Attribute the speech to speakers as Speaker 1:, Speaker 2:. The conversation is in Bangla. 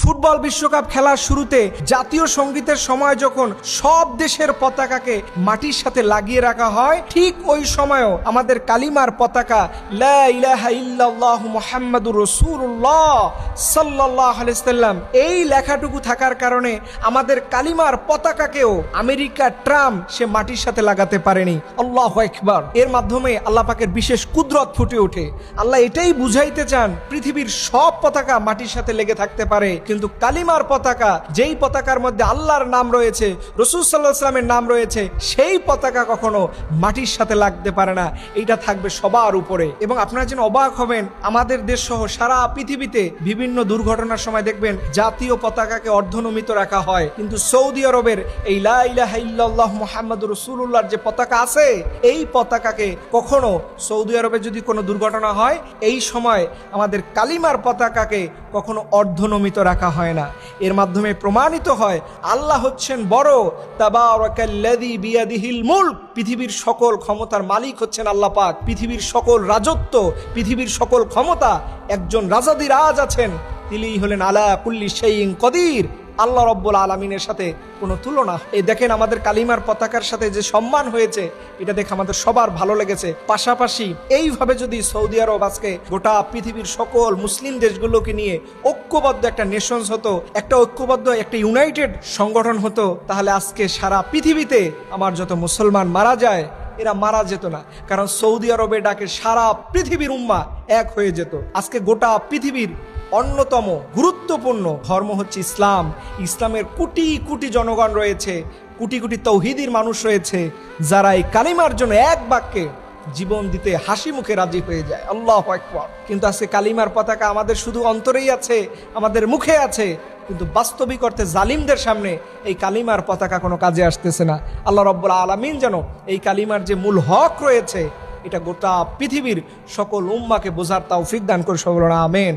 Speaker 1: ফুটবল বিশ্বকাপ খেলার শুরুতে জাতীয় সঙ্গীতের সময় যখন সব দেশের পতাকাকে মাটির সাথে লাগিয়ে রাখা হয়, ঠিক ওই সময়ও আমাদের কালিমার পতাকা লা ইলাহা ইল্লাল্লাহু মুহাম্মাদুর রাসূলুল্লাহ সাল্লাল্লাহু আলাইহি সাল্লাম এই লেখাটুকু থাকার কারণে আমাদের কালিমার পতাকাকেও আমেরিকা ট্রাম্প সে মাটির সাথে লাগাতে পারেনি। আল্লাহু আকবার। এর মাধ্যমে আল্লাহ পাকের বিশেষ কুদরত ফুটে ওঠে। আল্লাহ এটাই বুঝাইতে চান, পৃথিবীর সব পতাকা মাটির সাথে লেগে থাকতে পারে, কিন্তু কালিমার পতাকা, যেই পতাকার মধ্যে আল্লাহর নাম রয়েছে, রাসূল সাল্লাল্লাহু আলাইহি ওয়াসাল্লামের নাম রয়েছে, সেই পতাকা কখনো মাটির সাথে লাগতে পারে না। এইটা থাকবে সবার উপরে। এবং আপনারা যেন অবাক হবেন, আমাদের দেশ সহ সারা পৃথিবীতে বিভিন্ন দুর্ঘটনার সময় দেখবেন জাতীয় পতাকাকে অর্ধনমিত রাখা হয়, কিন্তু সৌদি আরবের এই লা ইলাহা ইল্লাল্লাহু মুহাম্মাদুর রাসূলুল্লাহর যে পতাকা আছে, এই পতাকাকে কখনো সৌদি আরবে যদি কোনো দুর্ঘটনা হয়, এই সময় আমাদের কালিমার পতাকাকে কখনো অর্ধনমিত রাখা হয় না। এর মাধ্যমে প্রমাণিত হয় আল্লাহ হচ্ছেন বড়। তাবারাকাল্লাযী বিয়াদিহিল মুলক, পৃথিবীর সকল ক্ষমতার মালিক হচ্ছেন আল্লাহ পাক। পৃথিবীর সকল রাজত্ব, পৃথিবীর সকল ক্ষমতা একজন রাজাধিরাজ আছেন, তিনিই হলেন আলা কুল্লি শাইইন কদির। আল্লাহ রব্বুল আলামিনের সাথে কোনো তুলনা। এই দেখেন আমাদের কালিমার পতাকার সাথে যে সম্মান হয়েছে, এটা দেখে আমাদের সবার ভালো লেগেছে। পাশাপাশি এইভাবে যদি সৌদি আরব আজকে গোটা পৃথিবীর সকল মুসলিম দেশগুলোকে নিয়ে ঐক্যবদ্ধ একটা নেশনস হতো, একটা ঐক্যবদ্ধ একটা ইউনাইটেড সংগঠন হতো, তাহলে আজকে সারা পৃথিবীতে আমার যত মুসলমান মারা যায়, এরা মারা যেত না। কারণ সৌদি আরবে ডাকে সারা পৃথিবীর উম্মাহ এক হয়ে যেত। আজকে গোটা পৃথিবীর অন্যতম গুরুত্বপূর্ণ ধর্ম হচ্ছে ইসলাম। ইসলামের কোটি কোটি জনগণ রয়েছে, কোটি কোটি তৌহিদির মানুষ রয়েছে, যারা এই কালিমার জন্য এক বাক্যে জীবন দিতে হাসি মুখে রাজি হয়ে যায়। আল্লাহু আকবার। কিন্তু আজকে কালিমার পতাকা আমাদের শুধু অন্তরেই আছে, আমাদের মুখে আছে, কিন্তু বাস্তবিক অর্থে জালিমদের সামনে এই কালিমার পতাকা কোনো কাজে আসতেছে না। আল্লাহ রব্বুল আলামিন যেন এই কালিমার যে মূল হক রয়েছে, এটা গোটা পৃথিবীর সকল উম্মাকে বোঝার তৌফিক দান করে। সকল আমিন।